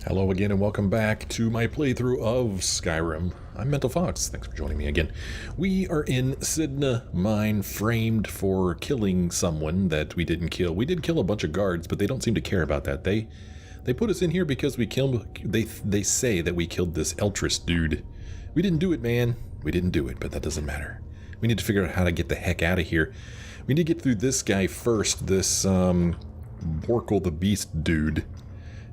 Hello again and welcome back to my playthrough of Skyrim. I'm Mental Fox, thanks for joining me again. We are in Cidhna Mine, framed for killing someone that we didn't kill. We did kill a bunch of guards, but they don't seem to care about that. They put us in here because we killed, they say that we killed this Eltrist dude. We didn't do it, man. We didn't do it, but that doesn't matter. We need to figure out how to get the heck out of here. We need to get through this guy first, this Borkle the Beast dude.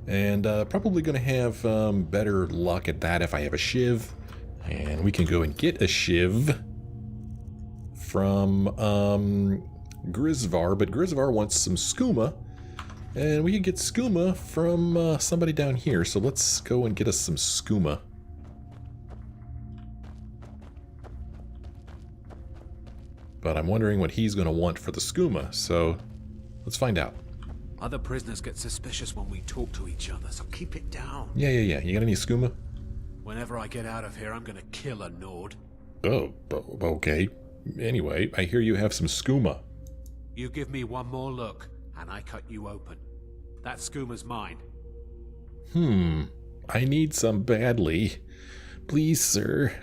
And probably going to have better luck at that if I have a shiv. And we can go and get a shiv from Grisvar, but Grisvar wants some skooma. And we can get skooma from somebody down here, so let's go and get us some skooma. But I'm wondering what he's going to want for the skooma, so let's find out. Other prisoners get suspicious when we talk to each other, so keep it down. Yeah. You got any skooma? Whenever I get out of here, I'm gonna kill a Nord. Oh, okay. Anyway, I hear you have some skooma. You give me one more look, and I cut you open. That skooma's mine. I need some badly. Please, sir.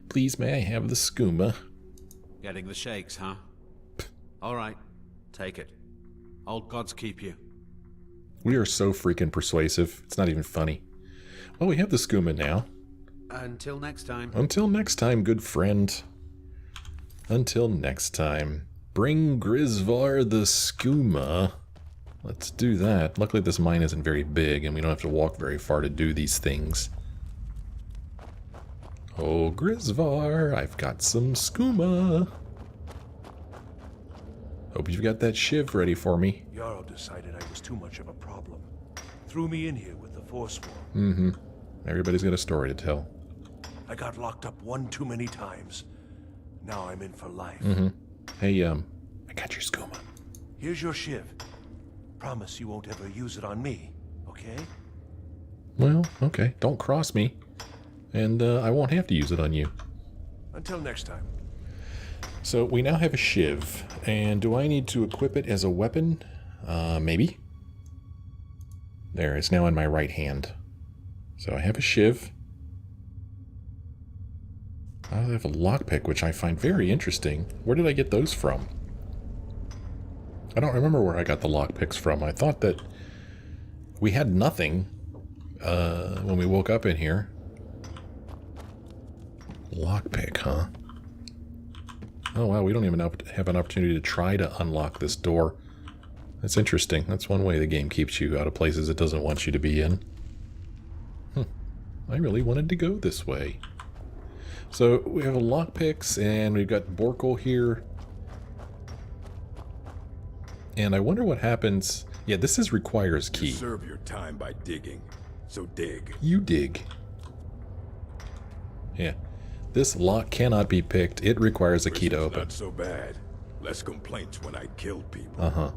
Please, may I have the skooma? Getting the shakes, huh? All right, take it. Old gods keep you. We are so freaking persuasive. It's not even funny. Well, we have the skooma now. Until next time. Until next time, good friend. Until next time. Bring Grisvar the skooma. Let's do that. Luckily, this mine isn't very big, and we don't have to walk very far to do these things. Oh, Grisvar, I've got some skooma. Hope you've got that shiv ready for me. Jarl decided I was too much of a problem. Threw me in here with the Forsworn. Everybody's got a story to tell. I got locked up one too many times. Now I'm in for life. Hey, I got your skooma. Here's your shiv. Promise you won't ever use it on me, okay? Well, okay. Don't cross me. And I won't have to use it on you. Until next time. So we now have a shiv, and do I need to equip it as a weapon? Maybe. There, it's now in my right hand. So I have a shiv. I have a lockpick, which I find very interesting. Where did I get those from? I don't remember where I got the lockpicks from. I thought that we had nothing when we woke up in here. Lockpick, huh? Oh wow, we don't even have an opportunity to try to unlock this door. That's interesting. That's one way the game keeps you out of places it doesn't want you to be in. I really wanted to go this way. So we have a lockpicks, and we've got Borkle here. And I wonder what happens. Yeah, this requires key. You serve your time by digging, so dig. You dig. Yeah. This lock cannot be picked. It requires a key to open. Not so bad. Less complaints when I killed people.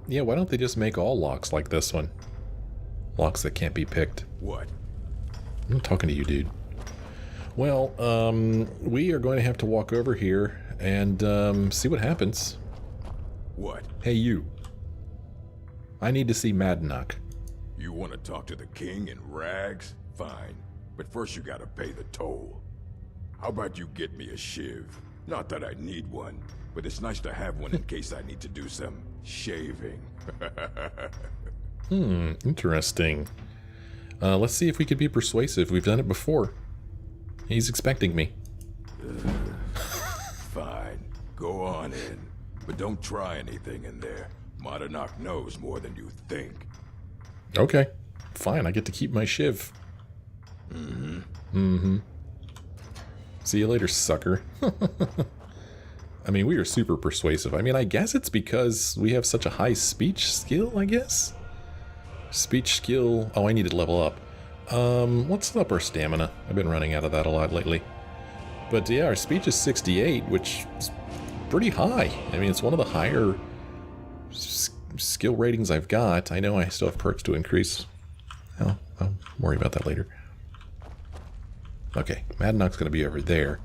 Yeah, why don't they just make all locks like this one? Locks that can't be picked. What? I'm not talking to you, dude. Well, we are going to have to walk over here and see what happens. What? Hey, you. I need to see Madnock. You want to talk to the king in rags? Fine. But first you gotta pay the toll. How about you get me a shiv? Not that I need one, but it's nice to have one in case I need to do some shaving. Interesting. Let's see if we could be persuasive. We've done it before. He's expecting me. Fine. Go on in. But don't try anything in there. Madanoch knows more than you think. Okay. Fine, I get to keep my shiv. See you later, sucker. I mean, we are super persuasive. I mean, I guess it's because we have such a high speech skill, I guess? Speech skill... Oh, I need to level up. Let's up our stamina. I've been running out of that a lot lately. But yeah, our speech is 68, which is pretty high. I mean, it's one of the higher skill ratings I've got. I know I still have perks to increase. I'll worry about that later. Okay, Madnock's going to be over there.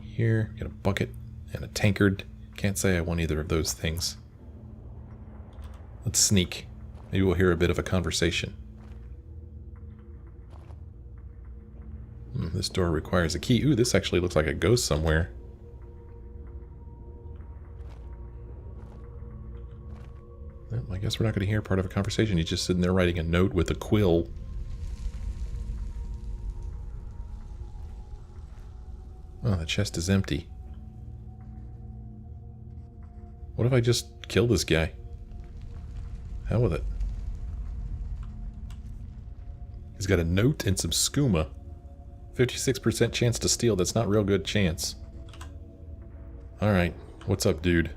Here, get a bucket and a tankard. Can't say I want either of those things. Let's sneak. Maybe we'll hear a bit of a conversation. This door requires a key. Ooh, this actually looks like it goes somewhere. Well, I guess we're not going to hear part of a conversation. He's just sitting there writing a note with a quill. Oh, the chest is empty. What if I just kill this guy? Hell with it. He's got a note and some skooma. 56% chance to steal. That's not real good chance. Alright, what's up, dude?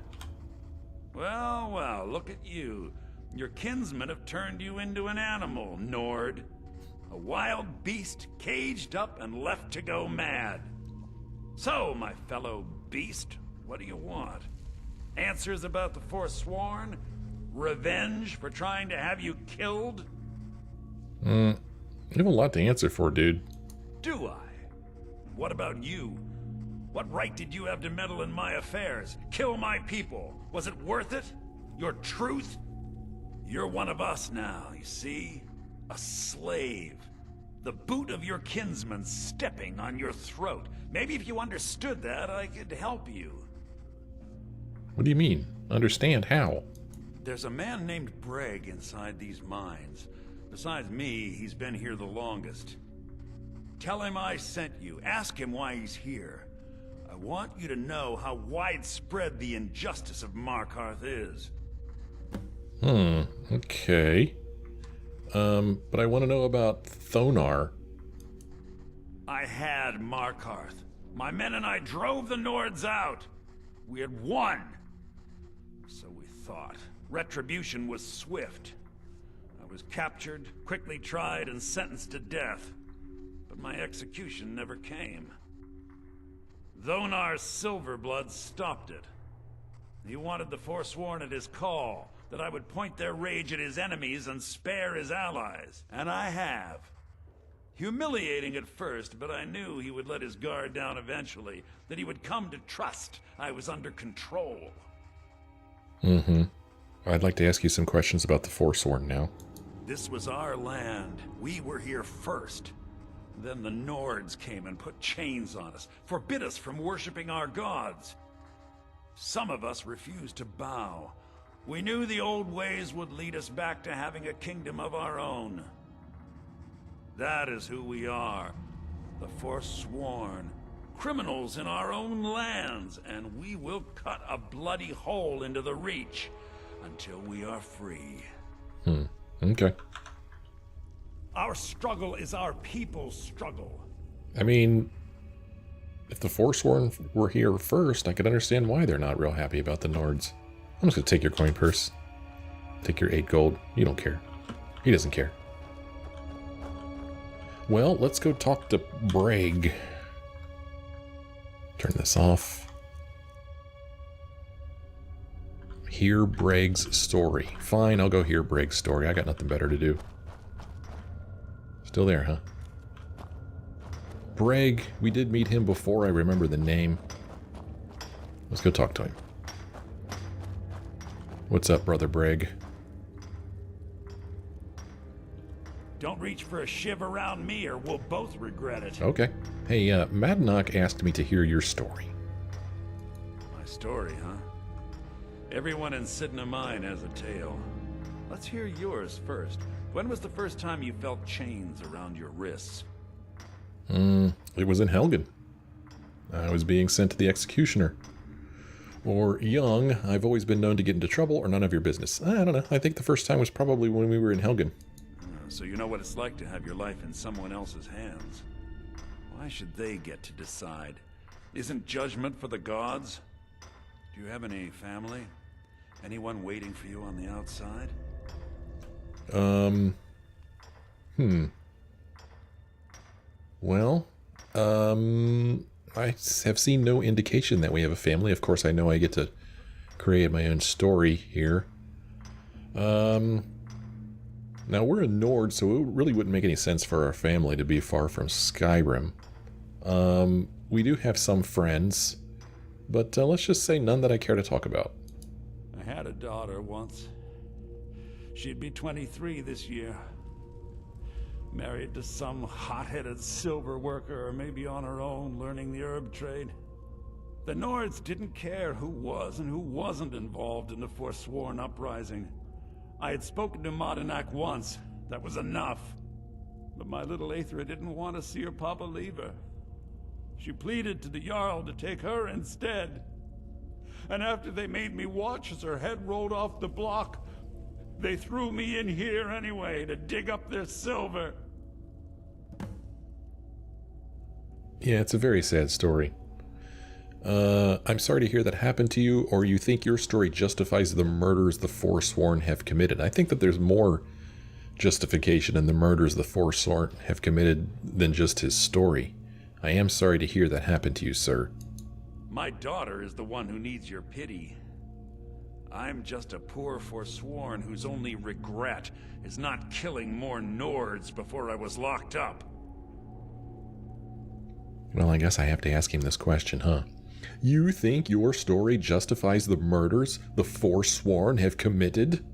Well, well, look at you. Your kinsmen have turned you into an animal, Nord. A wild beast caged up and left to go mad. So, my fellow beast, what do you want? Answers about the Forsworn? Revenge for trying to have you killed? You have a lot to answer for, dude. Do I? What about you? What right did you have to meddle in my affairs? Kill my people? Was it worth it? Your truth? You're one of us now, you see? A slave. The boot of your kinsman stepping on your throat. Maybe if you understood that, I could help you. What do you mean? Understand how? There's a man named Breg inside these mines. Besides me, he's been here the longest. Tell him I sent you. Ask him why he's here. I want you to know how widespread the injustice of Markarth is. Okay. But I want to know about Thonar. I had Markarth. My men and I drove the Nords out. We had won. So we thought. Retribution was swift. I was captured, quickly tried, and sentenced to death. But my execution never came. Thonar's Silverblood stopped it. He wanted the Forsworn at his call, that I would point their rage at his enemies and spare his allies. And I have. Humiliating at first, but I knew he would let his guard down eventually, that he would come to trust I was under control. I'd like to ask you some questions about the Forsworn now. This was our land. We were here first. Then the Nords came and put chains on us, forbid us from worshipping our gods. Some of us refused to bow. We knew the old ways would lead us back to having a kingdom of our own. That is who we are. The Forsworn. Criminals in our own lands, and we will cut a bloody hole into the Reach until we are free. Okay. Our struggle is our people's struggle. I mean, if the Forsworn were here first, I could understand why they're not real happy about the Nords. I'm just gonna take your coin purse. Take your 8 gold. You don't care. He doesn't care. Well, let's go talk to Breg. Turn this off. Hear Breg's story. Fine, I'll go hear Breg's story. I got nothing better to do. Still there, huh? Breg, we did meet him before. I remember the name. Let's go talk to him. What's up, Brother Breg? Don't reach for a shiv around me or we'll both regret it. Okay. Hey, Madnock asked me to hear your story. My story, huh? Everyone in Cidhna Mine has a tale. Let's hear yours first. When was the first time you felt chains around your wrists? It was in Helgen. I was being sent to the executioner. Or young, I've always been known to get into trouble, or none of your business. I don't know. I think the first time was probably when we were in Helgen. So you know what it's like to have your life in someone else's hands. Why should they get to decide? Isn't judgment for the gods? Do you have any family? Anyone waiting for you on the outside? Well, I have seen no indication that we have a family. Of course, I know I get to create my own story here. Now, we're a Nord, so it really wouldn't make any sense for our family to be far from Skyrim. We do have some friends, but let's just say none that I care to talk about. I had a daughter once. She'd be 23 this year. Married to some hot-headed silver worker, or maybe on her own, learning the herb trade. The Nords didn't care who was and who wasn't involved in the Forsworn uprising. I had spoken to Madanak once. That was enough. But my little Aethra didn't want to see her papa leave her. She pleaded to the Jarl to take her instead. And after they made me watch as her head rolled off the block, they threw me in here anyway to dig up their silver. Yeah, it's a very sad story. I'm sorry to hear that happened to you, or you think your story justifies the murders the Forsworn have committed. I think that there's more justification in the murders the Forsworn have committed than just his story. I am sorry to hear that happened to you, sir. My daughter is the one who needs your pity. I'm just a poor Forsworn whose only regret is not killing more Nords before I was locked up. Well, I guess I have to ask him this question, huh? You think your story justifies the murders the Forsworn have committed?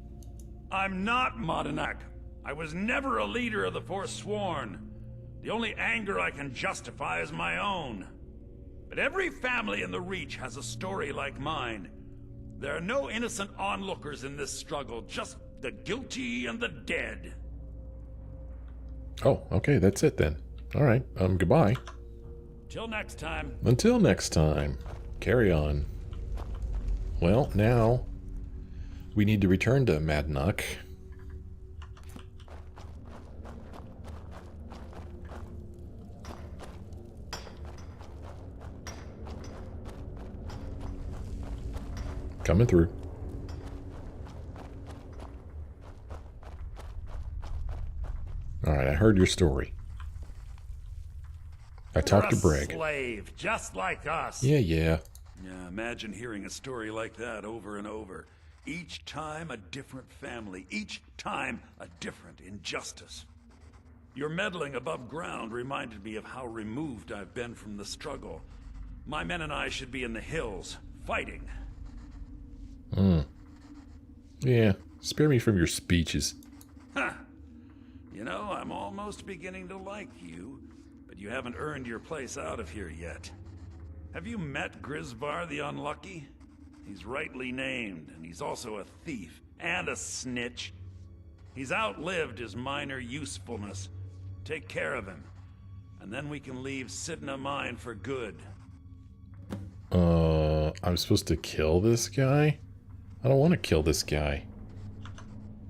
I'm not Madanak. I was never a leader of the Forsworn. The only anger I can justify is my own. But every family in the Reach has a story like mine. There are no innocent onlookers in this struggle, just the guilty and the dead. Oh, okay, that's it then. Alright, goodbye. Till next time. Until next time. Carry on. Well, now we need to return to Madanak. Coming through. Alright, I heard your story. I talked to Breg. You're a slave, just like us. Yeah. Yeah, imagine hearing a story like that over and over. Each time a different family, each time a different injustice. Your meddling above ground reminded me of how removed I've been from the struggle. My men and I should be in the hills, fighting. Yeah, spare me from your speeches. Huh. You know, I'm almost beginning to like you, but you haven't earned your place out of here yet. Have you met Grisvar the Unlucky? He's rightly named, and he's also a thief and a snitch. He's outlived his minor usefulness. Take care of him, and then we can leave Cidhna Mine for good. I'm supposed to kill this guy? I don't want to kill this guy.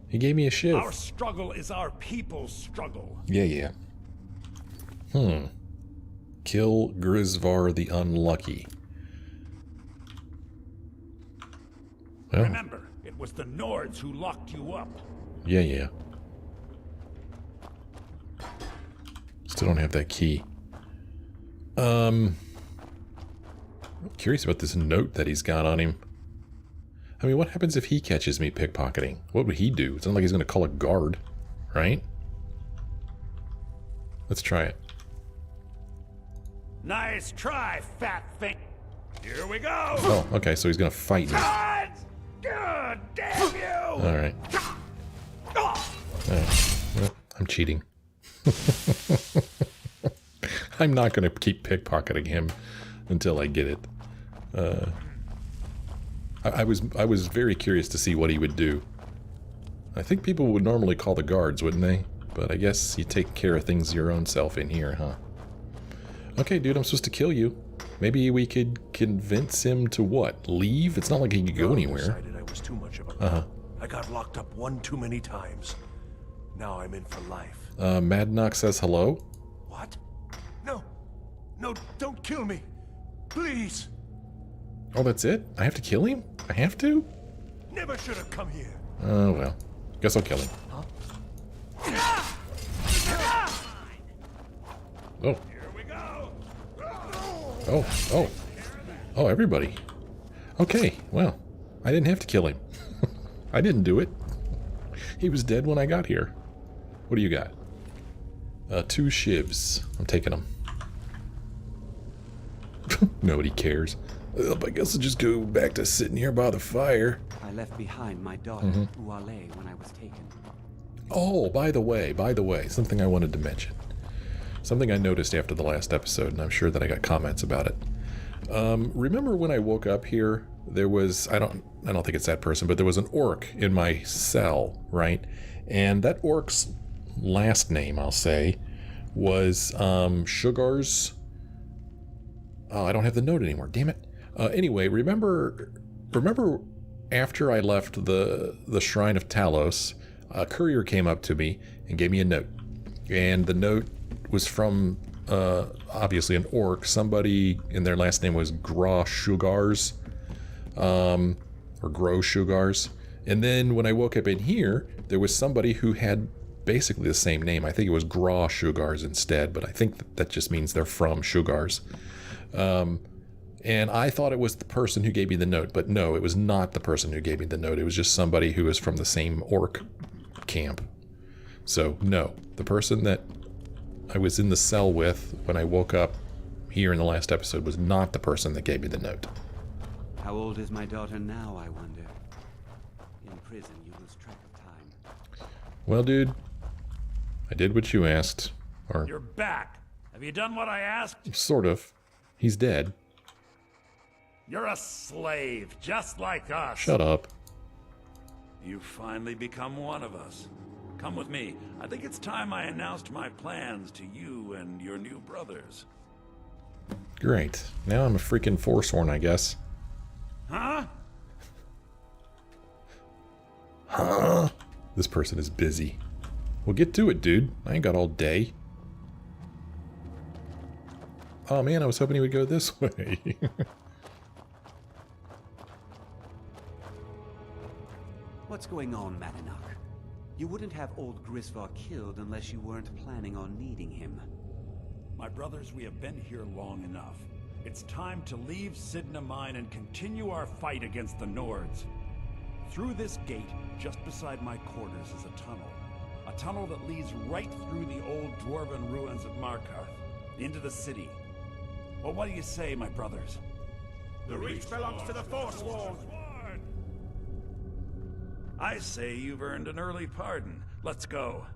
He gave me a shiv. Our struggle is our people's struggle. Yeah. Kill Grisvar the Unlucky. Well, Remember, it was the Nords who locked you up. Yeah. Still don't have that key. I'm curious about this note that he's got on him. I mean, what happens if he catches me pickpocketing? What would he do? It's not like he's going to call a guard, right? Let's try it. Nice try, fat thing. Here we go. Oh, okay, so he's going to fight me. God, God damn you! Alright. Well, I'm cheating. I'm not going to keep pickpocketing him until I get it. I was very curious to see what he would do. I think people would normally call the guards, wouldn't they? But I guess you take care of things your own self in here, huh? Okay, dude, I'm supposed to kill you. Maybe we could convince him to what? Leave? It's not like he could go anywhere. Decided I was too much of a I got locked up one too many times. Now I'm in for life. Madnock says hello? What? No, don't kill me. Please. Oh, that's it? I have to kill him? I have to? Never should have come here. Oh, well. Guess I'll kill him. Oh. Here we go. Oh, everybody. Okay, well, I didn't have to kill him. I didn't do it. He was dead when I got here. What do you got? 2 shivs. I'm taking them. Nobody cares. I guess I'll just go back to sitting here by the fire. I left behind my daughter, Uale, when I was taken. Oh, by the way, something I wanted to mention. Something I noticed after the last episode, and I'm sure that I got comments about it. Remember when I woke up here, there was, I don't think it's that person, but there was an orc in my cell, right? And that orc's last name, I'll say, was Sugar's. Oh, I don't have the note anymore. Damn it. Anyway, remember after I left the Shrine of Talos, a courier came up to me and gave me a note. And the note was from, obviously, an orc. Somebody, and their last name was Gra Shugars, or Gro Shugars. And then when I woke up in here, there was somebody who had basically the same name. I think it was Gra Shugars instead, but I think that just means they're from Shugars. And I thought it was the person who gave me the note, but no, it was not the person who gave me the note. It was just somebody who was from the same orc camp. So, no, the person that I was in the cell with when I woke up here in the last episode was not the person that gave me the note. How old is my daughter now, I wonder? In prison, you lose track of time. Well, dude, I did what you asked. Or You're back. Have you done what I asked? sort of. He's dead. You're a slave, just like us. Shut up. You've finally become one of us. Come with me. I think it's time I announced my plans to you and your new brothers. Great. Now I'm a freaking Forsworn, I guess. Huh? Huh? This person is busy. Well, get to it, dude. I ain't got all day. Oh man, I was hoping he would go this way. What's going on, Matinok? You wouldn't have old Grisvar killed unless you weren't planning on needing him. My brothers, we have been here long enough. It's time to leave Cidhna Mine and continue our fight against the Nords. Through this gate, just beside my quarters, is a tunnel. A tunnel that leads right through the old dwarven ruins of Markarth, into the city. Well, what do you say, my brothers? The reach belongs to the Forsworn. I say you've earned an early pardon. Let's go.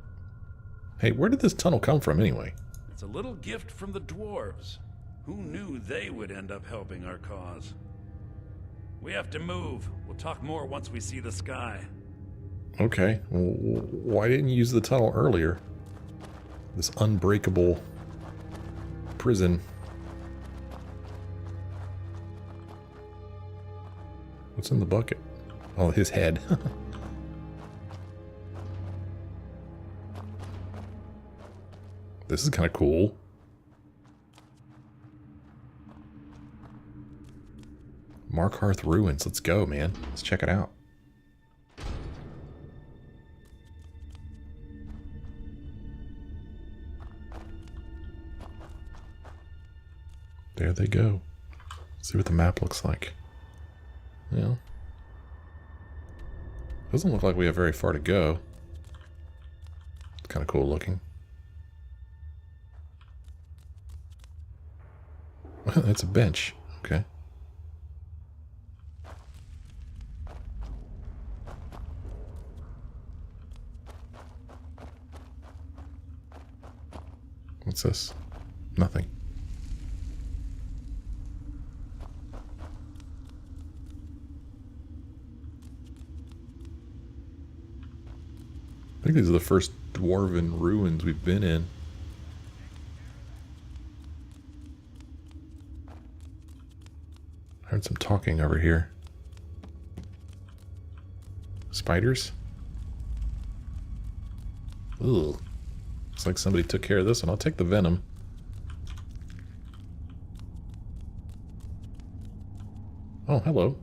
Hey, where did this tunnel come from anyway? It's a little gift from the dwarves. Who knew they would end up helping our cause? We have to move. We'll talk more once we see the sky. Okay, well, why didn't you use the tunnel earlier? This unbreakable prison. What's in the bucket? Oh, his head. This is kind of cool. Markarth Ruins. Let's go, man. Let's check it out. There they go. Let's see what the map looks like. Yeah. Doesn't look like we have very far to go. It's kind of cool looking. That's a bench. Okay. What's this? Nothing. I think these are the first dwarven ruins we've been in. I heard some talking over here. Spiders? Ugh. Looks like somebody took care of this one. I'll take the venom. Oh, hello.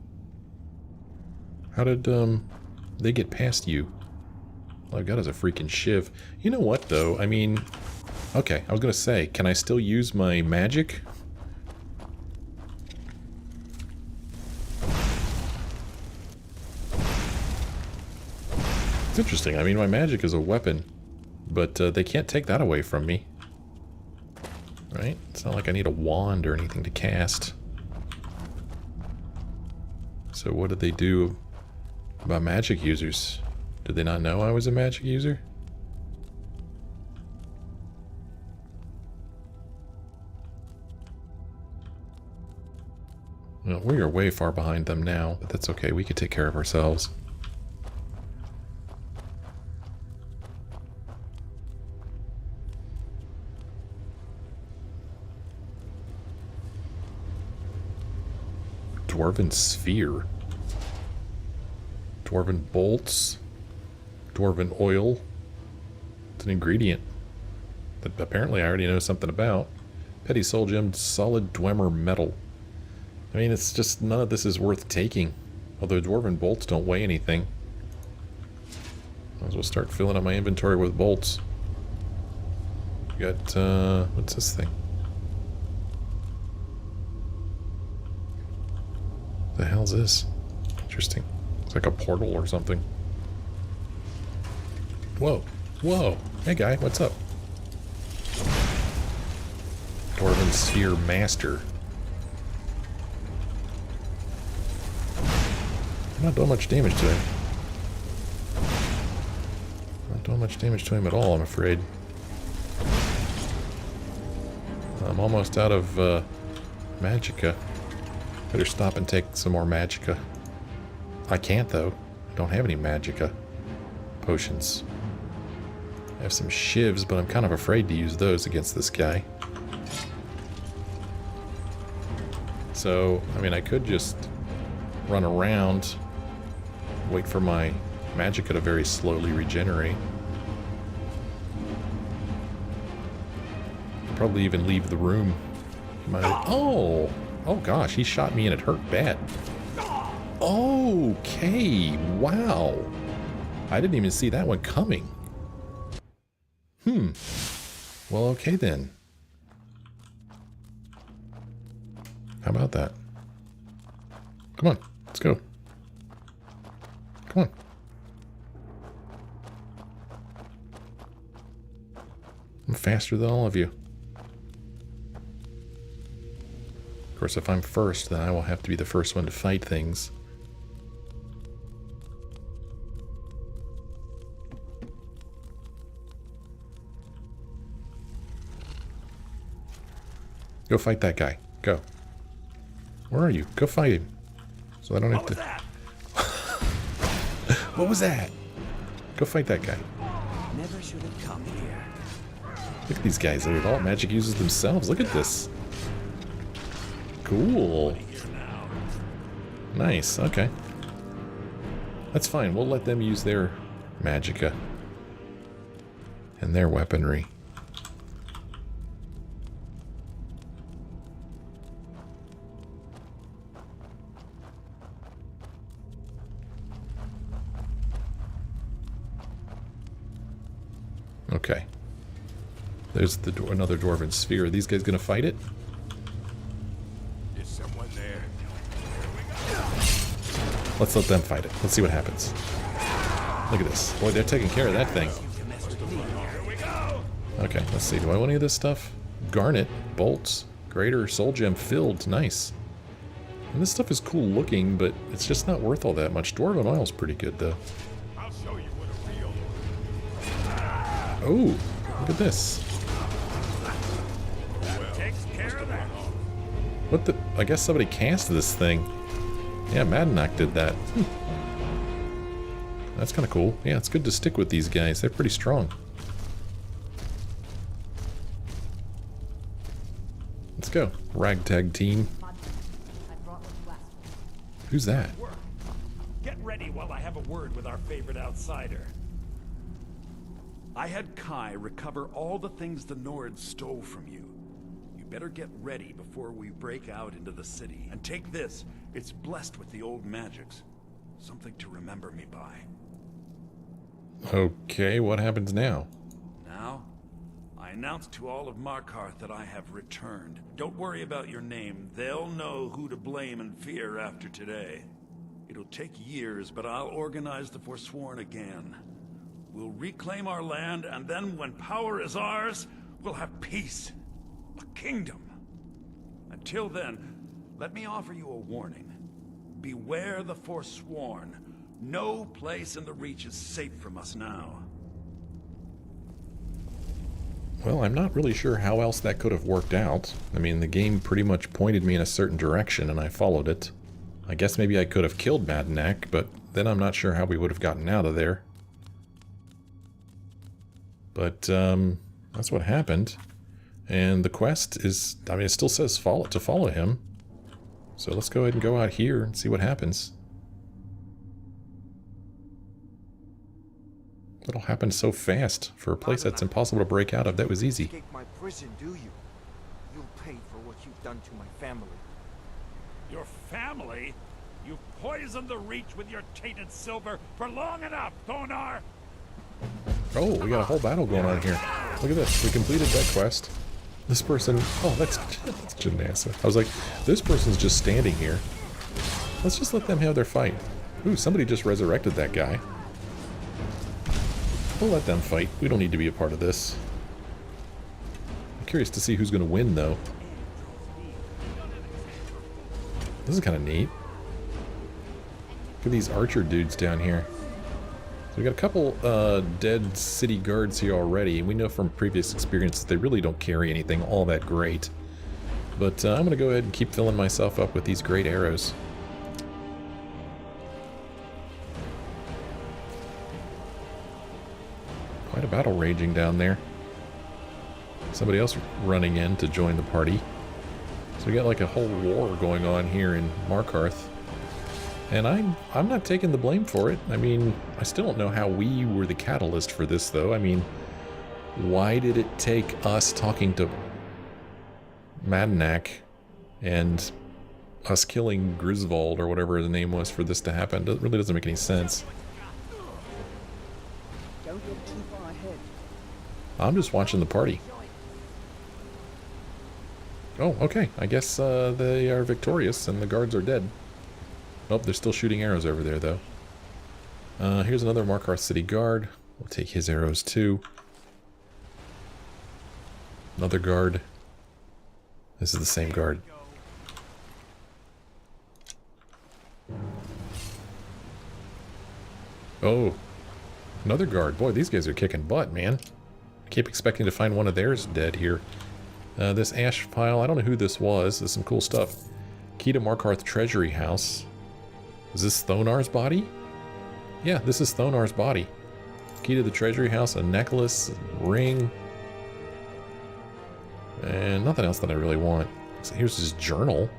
How did, they get past you? All I've got is a freaking shiv. You know what, though? I mean... Okay, I was gonna say, can I still use my magic? It's interesting. I mean, my magic is a weapon, but they can't take that away from me. Right? It's not like I need a wand or anything to cast. So what did they do about magic users? Did they not know I was a magic user? Well, we are way far behind them now, but that's okay. We can take care of ourselves. Dwarven sphere. Dwarven bolts. Dwarven oil. It's an ingredient that apparently I already know something about. Petty soul gem, solid dwemer metal. I mean, it's just none of this is worth taking. Although dwarven bolts don't weigh anything. Might as well start filling up my inventory with bolts. Got, what's this thing? The hell's this? Interesting. It's like a portal or something. Whoa. Whoa. Hey guy, what's up? Dwarven Sphere Master. I'm not doing much damage to him. Not doing much damage to him at all, I'm afraid. I'm almost out of magicka. Better stop and take some more magicka. I can't though. I don't have any magicka potions. I have some shivs, but I'm kind of afraid to use those against this guy. So, I mean, I could just run around, wait for my magicka to very slowly regenerate. Probably even leave the room. Oh! Oh gosh, he shot me and it hurt bad. Okay, wow. I didn't even see that one coming. Well, okay then. How about that? Come on, let's go. Come on. I'm faster than all of you. Of course, if I'm first, then I will have to be the first one to fight things. Go fight that guy. Go. Where are you? Go fight him. So I don't have to... What was that? Go fight that guy. Never should have come here. Look at these guys. They're all magic users themselves. Look at this. Cool. Nice. Okay. That's fine. We'll let them use their magicka and their weaponry. Okay. There's the another dwarven sphere. Are these guys gonna fight it? Is someone there? Let's let them fight it. Let's see what happens. Look at this. Boy, they're taking care of that thing. Okay, let's see. Do I want any of this stuff? Garnet, bolts, greater soul gem filled. Nice. And this stuff is cool looking, but it's just not worth all that much. Dwarven oil's pretty good, though. I'll show you what a real... Oh, look at this. What the? I guess somebody cast this thing. Yeah, Madnock did that. That's kind of cool. Yeah, it's good to stick with these guys. They're pretty strong. Let's go. Ragtag team. Who's that? Get ready while I have a word with our favorite outsider. I had Kai recover all the things the Nords stole from you. You better get ready before we break out into the city. And take this. It's blessed with the old magics. Something to remember me by. Okay, what happens now? Now, I announce to all of Markarth that I have returned. Don't worry about your name. They'll know who to blame and fear after today. It'll take years, but I'll organize the Forsworn again. We'll reclaim our land, and then when power is ours, we'll have peace. A kingdom. Until then, let me offer you a warning. Beware the Forsworn. No place in the Reach is safe from us now. Well, I'm not really sure how else that could have worked out. I mean, the game pretty much pointed me in a certain direction and I followed it. I guess maybe I could have killed Madanak, but then I'm not sure how we would have gotten out of there. But, that's what happened. And the quest is, I mean, it still says to follow him. So let's go ahead and go out here and see what happens. It all happened so fast for a place that's impossible to break out of. That was easy. Escape my prison, do you? You'll pay for what you've done to my family. Your family? You've poisoned the Reach with your tainted silver for long enough, Thonar! Oh, we got a whole battle going on here. Look at this. We completed that quest. This person... Oh, that's Janassa. I was like, this person's just standing here. Let's just let them have their fight. Ooh, somebody just resurrected that guy. We'll let them fight. We don't need to be a part of this. I'm curious to see who's going to win, though. This is kind of neat. Look at these archer dudes down here. So we got a couple dead city guards here already, and we know from previous experience they really don't carry anything all that great. But I'm going to go ahead and keep filling myself up with these great arrows. Quite a battle raging down there. Somebody else running in to join the party. So we got like a whole war going on here in Markarth. And I'm not taking the blame for it. I mean, I still don't know how we were the catalyst for this, though. I mean, why did it take us talking to Madanak and us killing Griswold, or whatever his name was, for this to happen? It really doesn't make any sense. Don't get too far ahead. I'm just watching the party. Oh, okay. I guess they are victorious and the guards are dead. Nope, they're still shooting arrows over there, though. Here's another Markarth City guard. We'll take his arrows, too. Another guard. This is the same guard. Oh, another guard. Boy, these guys are kicking butt, man. I keep expecting to find one of theirs dead here. This ash pile, I don't know who this was. There's some cool stuff. Key to Markarth Treasury House. Is this Thonar's body? Yeah, this is Thonar's body. Key to the Treasury House, a necklace, a ring. And nothing else that I really want. So here's his journal.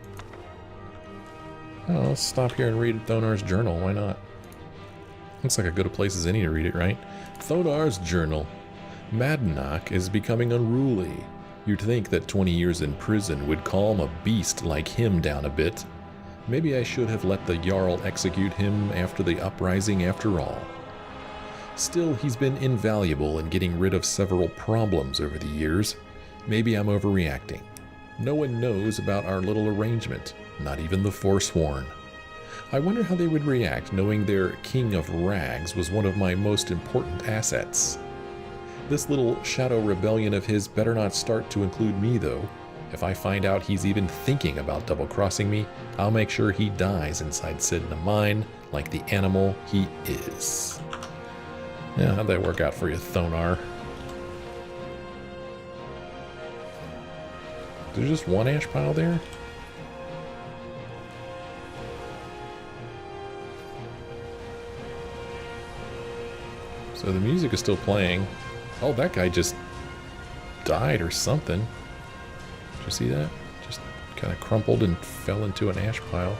Oh, let's stop here and read Thonar's journal. Why not? Looks like a good a place as any to read it, right? Thonar's journal. Madanak is becoming unruly. You'd think that 20 years in prison would calm a beast like him down a bit. Maybe I should have let the Jarl execute him after the uprising after all. Still, he's been invaluable in getting rid of several problems over the years. Maybe I'm overreacting. No one knows about our little arrangement, not even the Forsworn. I wonder how they would react knowing their King of Rags was one of my most important assets. This little shadow rebellion of his better not start to include me, though. If I find out he's even thinking about double-crossing me, I'll make sure he dies inside Cidhna Mine like the animal he is. Yeah, how'd that work out for you, Thonar? There's just one ash pile there? So the music is still playing. Oh, that guy just died or something. Did you see that? Just kind of crumpled and fell into an ash pile.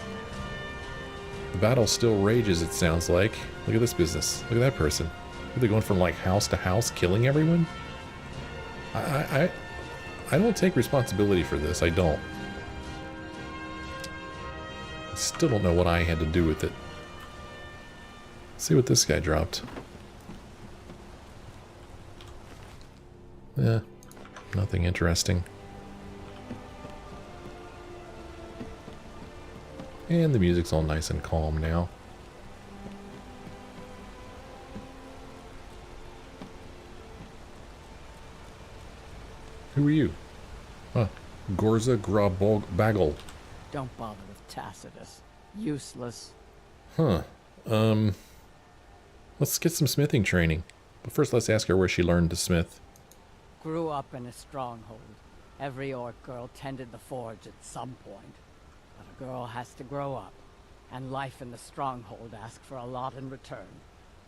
The battle still rages, it sounds like. Look at this business. Look at that person. Are they going from like house to house killing everyone? I don't take responsibility for this. I don't. I still don't know what I had to do with it. Let's see what this guy dropped. Eh, nothing interesting. And the music's all nice and calm now. Who are you? Huh. Gorza Grabogbagal. Don't bother with Tacitus. Useless. Huh. Let's get some smithing training. But first let's ask her where she learned to smith. Grew up in a stronghold. Every orc girl tended the forge at some point. But a girl has to grow up, and life in the stronghold asks for a lot in return.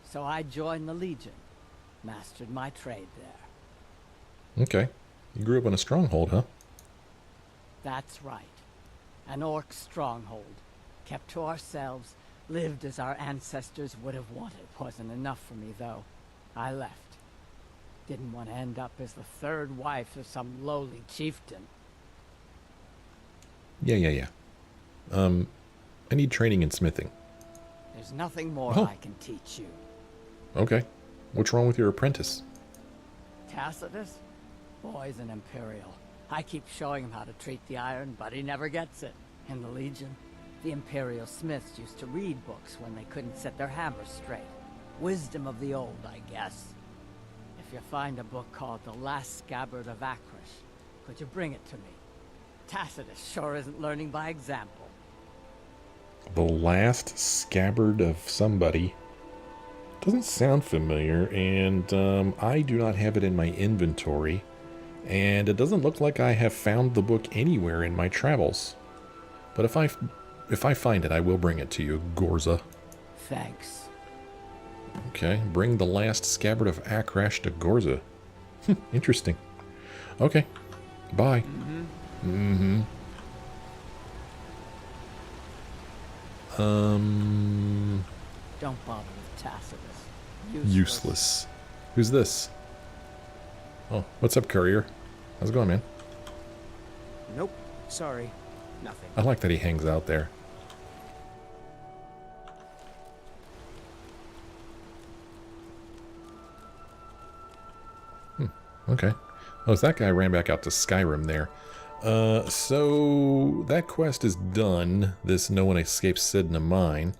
So I joined the Legion. Mastered my trade there. Okay. You grew up in a stronghold, huh? That's right. An orc stronghold. Kept to ourselves, lived as our ancestors would have wanted. Wasn't enough for me, though. I left. Didn't want to end up as the third wife of some lowly chieftain. Yeah. I need training in smithing. There's nothing more Oh. I can teach you. Okay. What's wrong with your apprentice? Tacitus? Boy's an Imperial. I keep showing him how to treat the iron, but he never gets it. In the Legion, the Imperial smiths used to read books when they couldn't set their hammers straight. Wisdom of the old, I guess. If you find a book called The Last Scabbard of Akatosh, could you bring it to me? Tacitus sure isn't learning by example. The Last Scabbard of somebody. Doesn't sound familiar, and I do not have it in my inventory. And it doesn't look like I have found the book anywhere in my travels. But if I find it, I will bring it to you, Gorza. Thanks. Okay, bring the Last Scabbard of Akatosh to Gorza. Interesting. Okay, bye. Don't bother with Tacitus. Useless. Who's this? Oh, what's up, courier? How's it going, man? Nope. Sorry. Nothing. I like that he hangs out there. Okay. Oh, so that guy ran back out to Skyrim there. So that quest is done. This No One Escapes Cidhna Mine.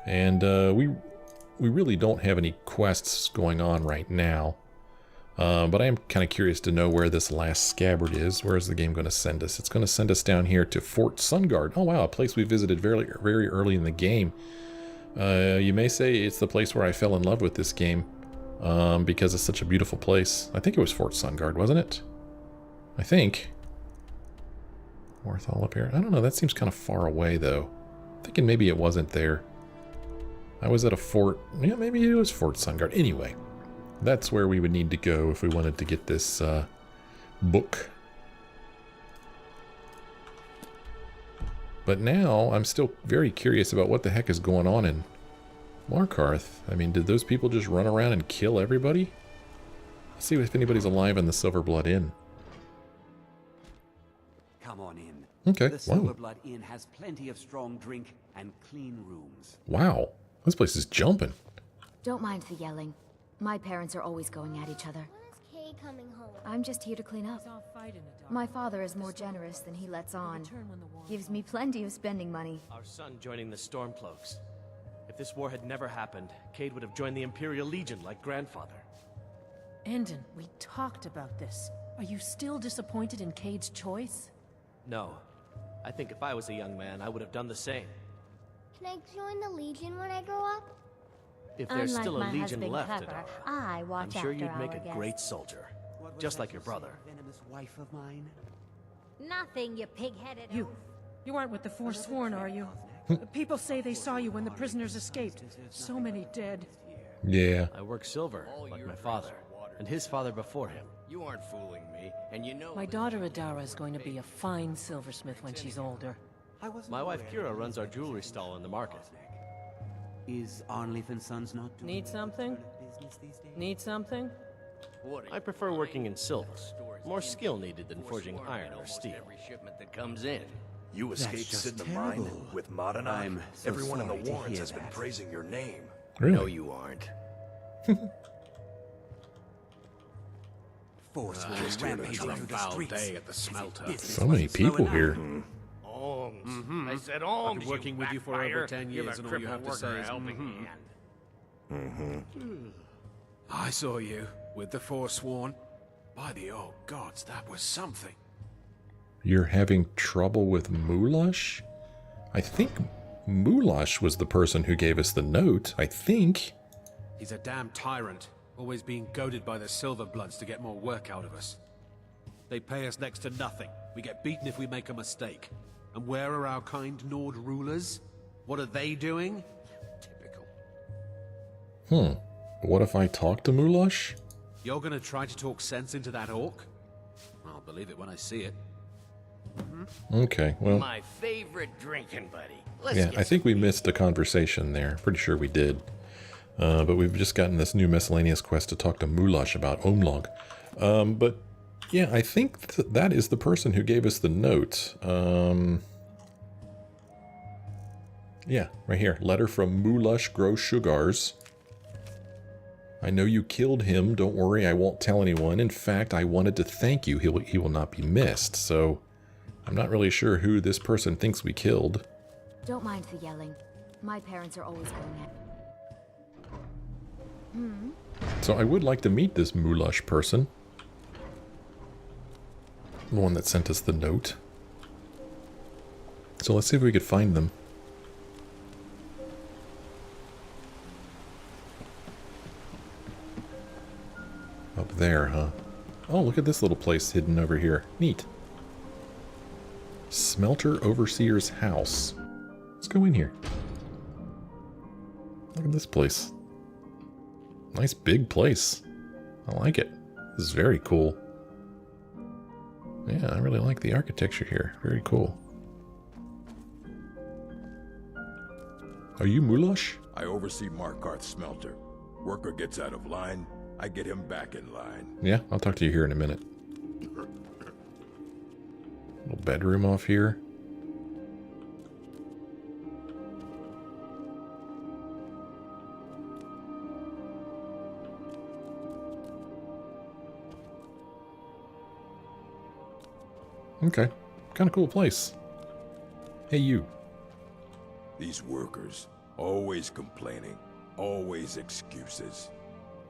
And we really don't have any quests going on right now. But I am kind of curious to know where this last scabbard is. Where is the game going to send us? It's going to send us down here to Fort Sunguard. Oh wow, a place we visited very, very early in the game. You may say it's the place where I fell in love with this game. Because it's such a beautiful place. I think it was Fort Sunguard, wasn't it? I think. Worth all up here. I don't know, that seems kind of far away though. I'm thinking maybe it wasn't there. I was at a fort. Yeah, maybe it was Fort Sunguard. Anyway, that's where we would need to go if we wanted to get this book. But now I'm still very curious about what the heck is going on in Markarth. I mean, did those people just run around and kill everybody? Let's see if anybody's alive in the Silverblood Inn. Come on in. Okay, The wow. Silverblood Inn has plenty of strong drink and clean rooms. Wow, this place is jumping. Don't mind the yelling. My parents are always going at each other. When is Kay coming home? I'm just here to clean up. My father is more generous than he lets on. Gives me plenty of spending money. Our son joining the Stormcloaks. If this war had never happened, Cade would have joined the Imperial Legion like grandfather. Endon, we talked about this. Are you still disappointed in Cade's choice? No. I think if I was a young man, I would have done the same. Can I join the Legion when I grow up? If there's Unlike still a my Legion husband left at Pepper, all, I watch I'm sure after you'd make our a guests. great soldier. What was Just that like your you brother. say, venomous wife of mine? Nothing, you pig-headed You. You aren't with the Forsworn, are you? People say they saw you when the prisoners escaped. So many dead. Yeah. I work silver, like my father, and his father before him. You aren't fooling me, and you know... My daughter Adara is going to be a fine silversmith when she's older. My wife Kira runs our jewelry stall in the market. Is Arnleif and Sons not doing Need something? business these days? Need something? I prefer working in silver. More skill needed than forging iron or steel. Every shipment that comes in. You escaped just Cidhna Mine terrible. with Modena. I'm so Everyone in sorry the to Warrens hear has been that. praising your name. Really? No, you aren't. Force will Just here to rampaging tell a through the foul streets. day at the Smelter. Business So many wasn't slowing people up. here. Alms. I said alms. I've been working with you for over 10 years, and all you have to say is, I saw you with the Forsworn. By the old gods, that was something. You're having trouble with Mulash? I think Mulash was the person who gave us the note. I think. He's a damn tyrant. Always being goaded by the Silverbloods to get more work out of us. They pay us next to nothing. We get beaten if we make a mistake. And where are our kind Nord rulers? What are they doing? Typical. What if I talk to Mulash? You're gonna try to talk sense into that orc? I'll believe it when I see it. Okay, well... My favorite drinking buddy. Let's yeah, get I think we missed a conversation there. Pretty sure we did. But we've just gotten this new miscellaneous quest to talk to Mulash about Omlog. But yeah, I think that is the person who gave us the note. Yeah, right here. Letter from Mulash Grow Sugars. I know you killed him. Don't worry, I won't tell anyone. In fact, I wanted to thank you. He will not be missed. So I'm not really sure who this person thinks we killed. Don't mind the yelling. My parents are always going at... So I would like to meet this Mulash person. The one that sent us the note. So let's see if we could find them. Up there, huh? Oh, look at this little place hidden over here. Neat. Smelter Overseer's house. Let's go in here. Look at this place. Nice big place. I like it. This is very cool. Yeah, I really like the architecture here. Very cool. Are you Mulash? I oversee Markarth's smelter. Worker gets out of line, I get him back in line. Yeah, I'll talk to you here in a minute. Little bedroom off here. Okay, kind of cool place. Hey, you. These workers, always complaining, always excuses.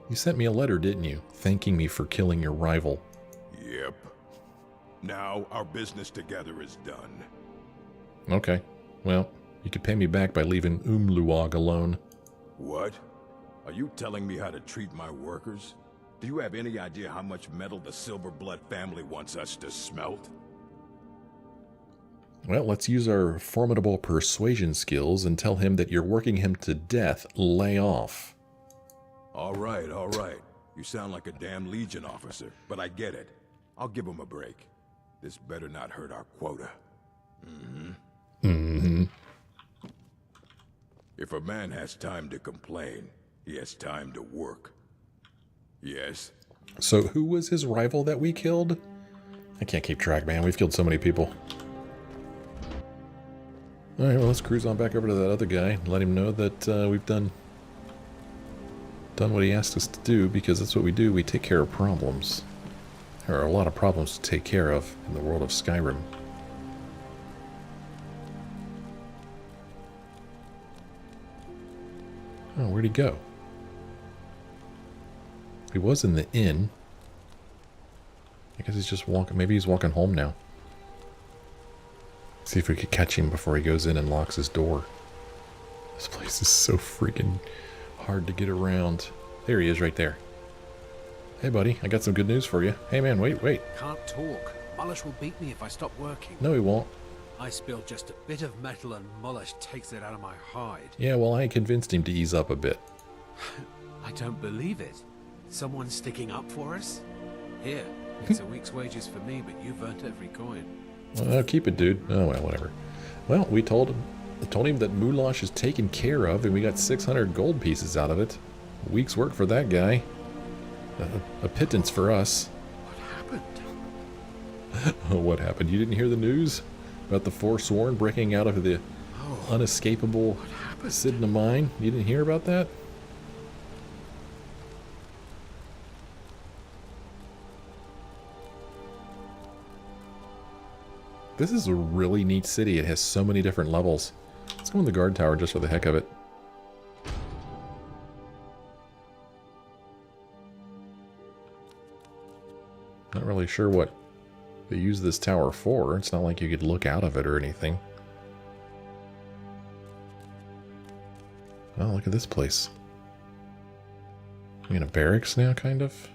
You sent me a letter, didn't you? Thanking me for killing your rival. Yep. Now our business together is done. Okay, well, you could pay me back by leaving Umluog alone. What? Are you telling me how to treat my workers? Do you have any idea how much metal the Silverblood family wants us to smelt? Well, let's use our formidable persuasion skills and tell him that you're working him to death. Lay off. All right, all right. You sound like a damn Legion officer, but I get it. I'll give him a break. This better not hurt our quota. If a man has time to complain, he has time to work. Yes? So who was his rival that we killed? I can't keep track, man. We've killed so many people. Alright, well, let's cruise on back over to that other guy and let him know that we've done what he asked us to do, because that's what we do. We take care of problems. There are a lot of problems to take care of in the world of Skyrim. Oh, where'd he go? He was in the inn. I guess he's just walking. Maybe he's walking home now. See if we could catch him before he goes in and locks his door. This place is so freaking hard to get around. There he is right there. Hey buddy, I got some good news for you. Hey man, wait. Can't talk. Mulash will beat me if I stop working. No, he won't. I spill just a bit of metal and Mulash takes it out of my hide. Yeah, well, I convinced him to ease up a bit. I don't believe it. Someone sticking up for us? Here, it's a week's wages for me, but you've earned every coin. Well, keep it, dude. Oh, well, whatever. Well, we told him that Mulash is taken care of, and we got 600 gold pieces out of it. A week's work for that guy. A pittance for us. What happened? What happened? You didn't hear the news? About the Forsworn breaking out of the unescapable Cidhna Mine? You didn't hear about that? This is a really neat city. It has so many different levels. Let's go in the guard tower just for the heck of it. Not really sure what they use this tower for. It's not like you could look out of it or anything. Oh, look at this place. We in a barracks now, kind of?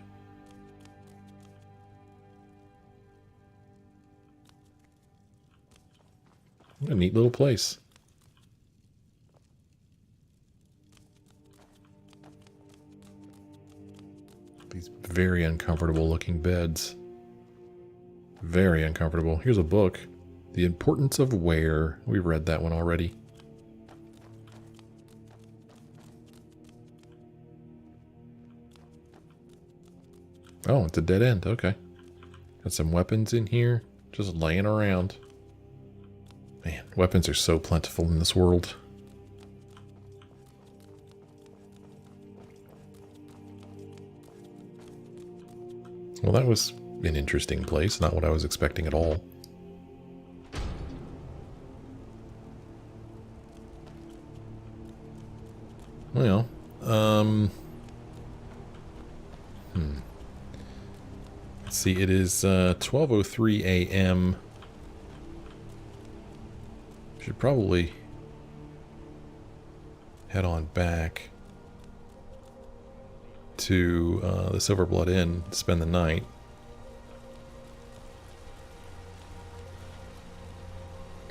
What a neat little place. These very uncomfortable looking beds. Very uncomfortable. Here's a book. The Importance of Wear. We've read that one already. Oh, it's a dead end. Okay. Got some weapons in here. Just laying around. Man, weapons are so plentiful in this world. Well, that was an interesting place. Not what I was expecting at all. Well, let's see, it is 12:03 a.m. Should probably head on back to the Silverblood Inn, spend the night.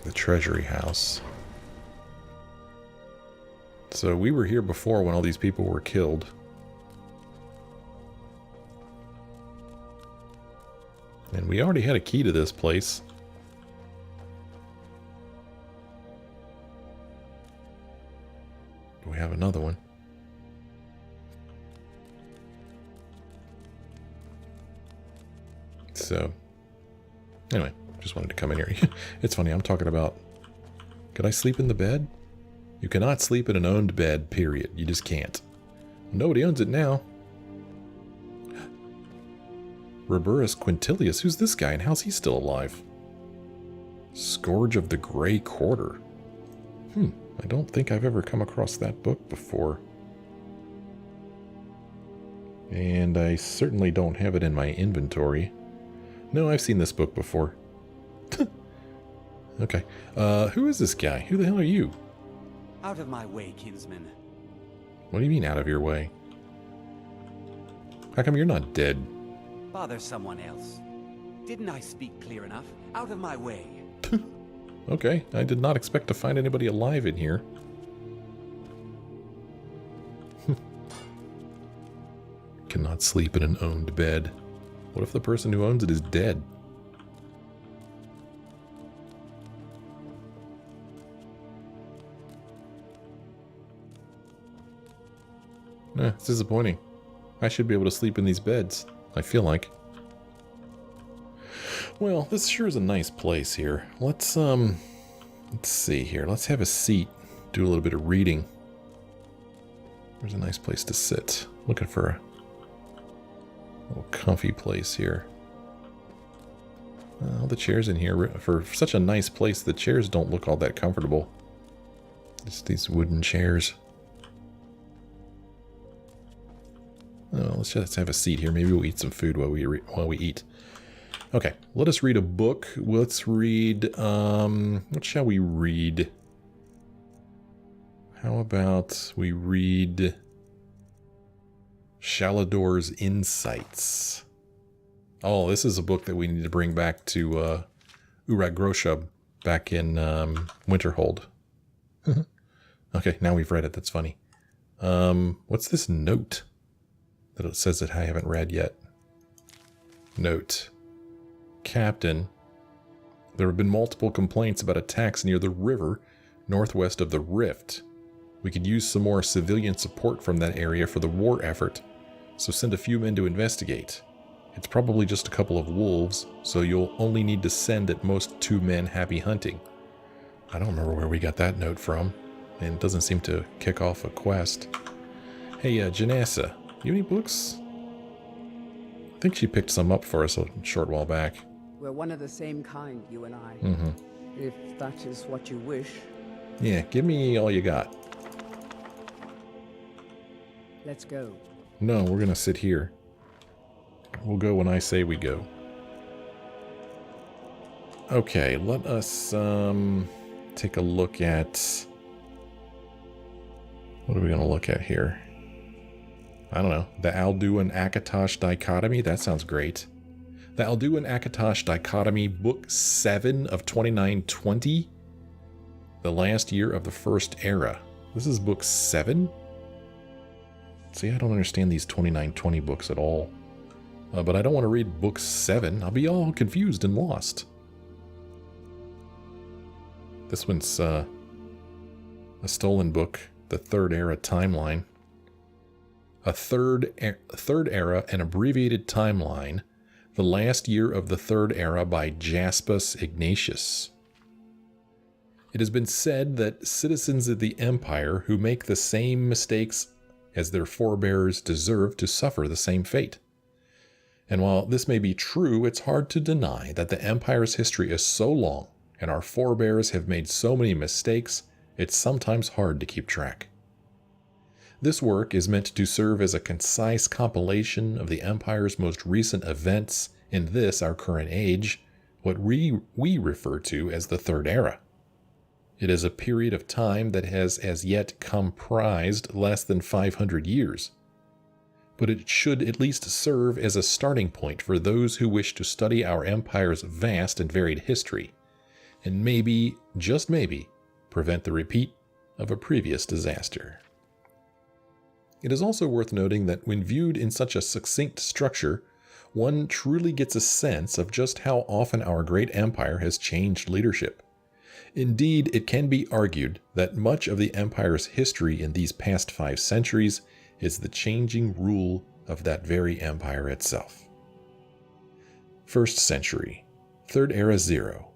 The Treasury House. So we were here before when all these people were killed. And we already had a key to this place. We have another one. So, anyway, just wanted to come in here. It's funny, I'm talking about, could I sleep in the bed? You cannot sleep in an owned bed, period. You just can't. Nobody owns it now. Roberus Quintilius, who's this guy and how's he still alive? Scourge of the Grey Quarter. I don't think I've ever come across that book before. And I certainly don't have it in my inventory. No, I've seen this book before. Okay. Who is this guy? Who the hell are you? Out of my way, kinsman. What do you mean, out of your way? How come you're not dead? Bother someone else. Didn't I speak clear enough? Out of my way. Okay, I did not expect to find anybody alive in here. Cannot sleep in an owned bed. What if the person who owns it is dead? It's disappointing. I should be able to sleep in these beds, I feel like. Well, this sure is a nice place here. Let's see here. Let's have a seat. Do a little bit of reading. There's a nice place to sit. Looking for a little comfy place here. All the chairs in here, for such a nice place, the chairs don't look all that comfortable. Just these wooden chairs. Oh, let's just have a seat here. Maybe we'll eat some food while we eat. Okay, let us read a book. Let's read, what shall we read? How about we read Shalador's Insights? Oh, this is a book that we need to bring back to Urag Groshub back in Winterhold. Okay, now we've read it. That's funny. What's this note that it says that I haven't read yet? Note. Captain, there have been multiple complaints about attacks near the river northwest of the Rift. We could use some more civilian support from that area for the war effort, so send a few men to investigate. It's probably just a couple of wolves, so you'll only need to send at most 2 men happy hunting. I don't remember where we got that note from, and it doesn't seem to kick off a quest. Hey, Janessa, you have any books? I think she picked some up for us a short while back. We're one of the same kind, you and I. If that is what you wish. Yeah, give me all you got. Let's go. No, we're gonna sit here. We'll go when I say we go. Okay, let us take a look at... What are we gonna look at here? I don't know, the Alduin Akatosh Dichotomy. That sounds great. The Alduin Akatosh Dichotomy, Book 7 of 2920. The last year of the First Era. This is Book 7? See, I don't understand these 2920 books at all. But I don't want to read Book 7. I'll be all confused and lost. This one's a stolen book, the Third Era Timeline. A third Era, an abbreviated timeline. The Last Year of the Third Era by Jaspis Ignatius. It has been said that citizens of the Empire who make the same mistakes as their forebears deserve to suffer the same fate. And while this may be true, it's hard to deny that the Empire's history is so long and our forebears have made so many mistakes, it's sometimes hard to keep track. This work is meant to serve as a concise compilation of the Empire's most recent events in this, our current age, what we refer to as the Third Era. It is a period of time that has as yet comprised less than 500 years. But it should at least serve as a starting point for those who wish to study our Empire's vast and varied history, and maybe, just maybe, prevent the repeat of a previous disaster. It is also worth noting that when viewed in such a succinct structure, one truly gets a sense of just how often our great empire has changed leadership. Indeed, it can be argued that much of the Empire's history in these past 5 centuries is the changing rule of that very empire itself. First century, Third Era 0.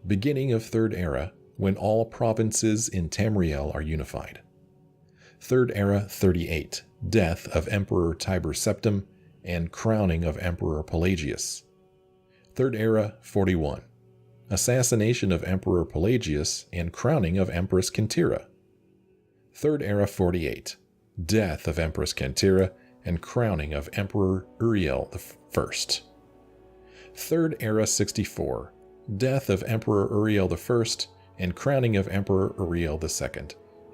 Beginning of Third Era, when all provinces in Tamriel are unified. Third Era 38, death of Emperor Tiber Septim and crowning of Emperor Pelagius. Third Era 41, assassination of Emperor Pelagius and crowning of Empress Kentira. Third Era 48, death of Empress Kentira and crowning of Emperor Uriel I. Third Era 64, death of Emperor Uriel I and crowning of Emperor Uriel II.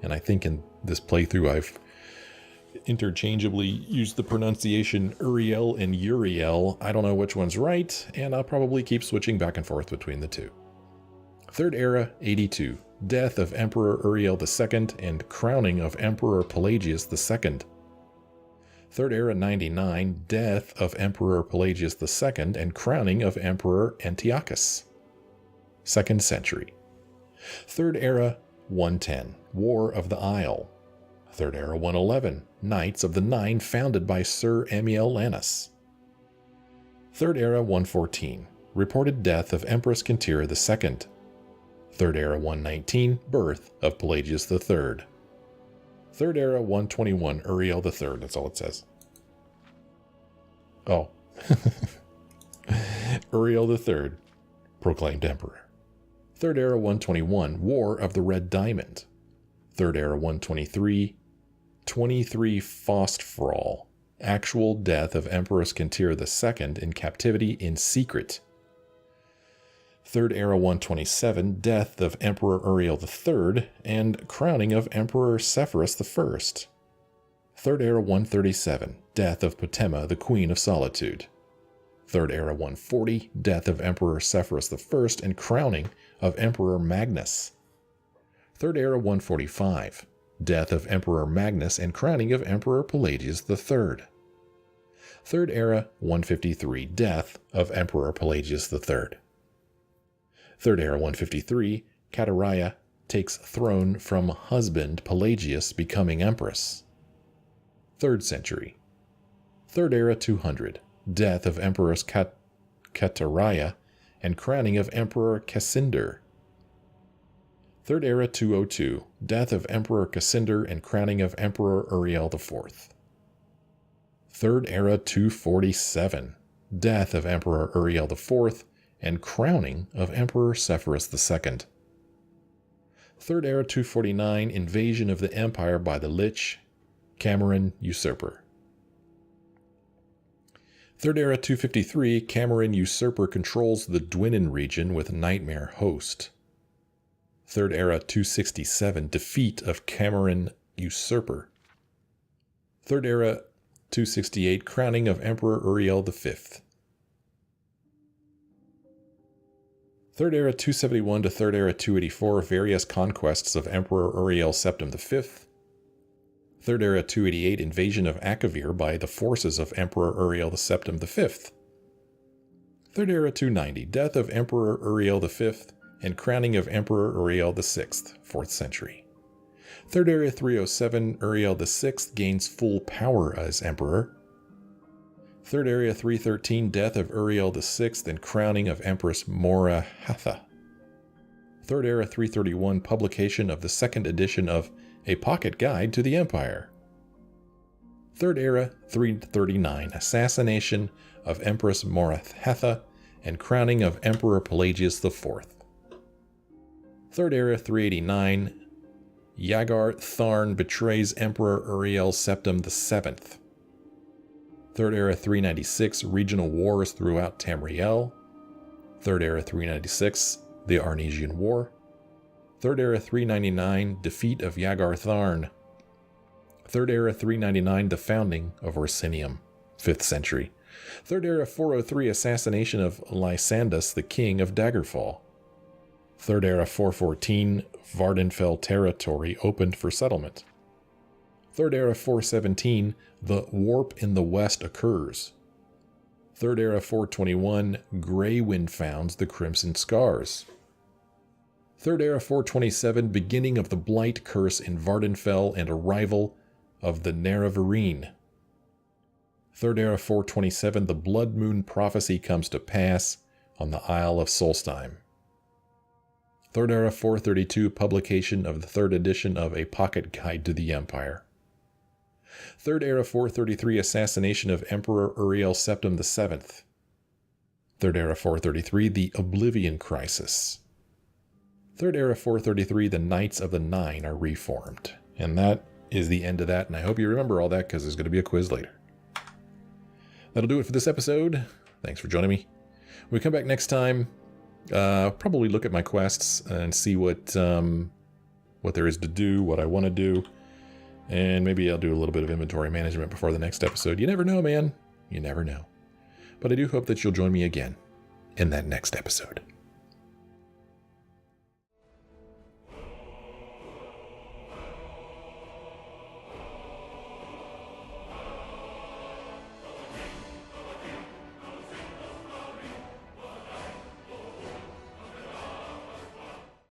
And I think in this playthrough I've interchangeably used the pronunciation Uriel and Uriel. I don't know which one's right, and I'll probably keep switching back and forth between the two. Third Era 82, death of Emperor Uriel II and crowning of Emperor Pelagius II. Third Era 99, death of Emperor Pelagius II and crowning of Emperor Antiochus. 2nd century. Third Era 110, War of the Isle. Third Era 111, Knights of the Nine founded by Sir Amiel Lannis. Third Era 114, reported death of Empress Kentira II. Third Era 119, birth of Pelagius III. Third Era 121, Uriel III. That's all it says. Oh. Uriel III, proclaimed emperor. Third Era 121, War of the Red Diamond. Third Era 123, 23 Fostfral, actual death of Empress Kentira II in captivity in secret. Third Era 127, death of Emperor Uriel III and crowning of Emperor Sepphoris I. Third Era 137, death of Potema, the Queen of Solitude. Third Era 140, death of Emperor Sepphoris I and crowning of Emperor Magnus. Third Era 145, death of Emperor Magnus and crowning of Emperor Pelagius III. Third Era 153, death of Emperor Pelagius III. Third Era 153, Kataraya takes throne from husband Pelagius becoming empress. 3rd century. Third Era 200, death of Empress Kataraya and crowning of Emperor Cassander. Third Era 202, death of Emperor Cassander and crowning of Emperor Uriel IV. Third Era 247, death of Emperor Uriel IV and crowning of Emperor Sepphoris II. Third Era 249, invasion of the Empire by the Lich, Cameron Usurper. Third Era 253, Cameron Usurper controls the Dwynnen region with Nightmare Host. Third Era 267, defeat of Cameron Usurper. Third Era 268, Crowning of Emperor Uriel V. Third Era 271 to Third Era 284, Various Conquests of Emperor Uriel Septim V. Third Era 288, Invasion of Akavir by the forces of Emperor Uriel Septim V. Third Era 290, Death of Emperor Uriel V and Crowning of Emperor Uriel VI, 4th century. Third Era 307, Uriel VI gains full power as Emperor. Third Area 313, Death of Uriel VI and Crowning of Empress Mora Hatha. Third Era 331, Publication of the second edition of A Pocket Guide to the Empire. Third Era 339, Assassination of Empress Morathatha and Crowning of Emperor Pelagius IV. Third Era 389, Yagar Tharn betrays Emperor Uriel Septim VII. Third Era 396, Regional Wars throughout Tamriel. Third Era 396, The Arnesian War. Third Era 399, Defeat of Yagar Tharn. Third Era 399, The Founding of Orsinium, 5th century. Third Era 403, Assassination of Lysandus, the King of Daggerfall. Third Era 414, Vardenfell territory opened for settlement. Third Era 417, The Warp in the West occurs. Third Era 421, Greywind founds the Crimson Scars. Third Era 427, Beginning of the Blight Curse in Vardenfell and arrival of the Naravarine. Third Era 427, The Blood Moon Prophecy comes to pass on the Isle of Solstheim. Third Era 432, Publication of the third edition of A Pocket Guide to the Empire. Third Era 433, Assassination of Emperor Uriel Septim VII. Third Era 433, The Oblivion Crisis. Third Era 433, The Knights of the Nine are reformed. And that is the end of that, and I hope you remember all that because there's going to be a quiz later. That'll do it for this episode. Thanks for joining me. When we come back next time, probably look at my quests and see what there is to do, what I want to do. And maybe I'll do a little bit of inventory management before the next episode. You never know, man. You never know. But I do hope that you'll join me again in that next episode.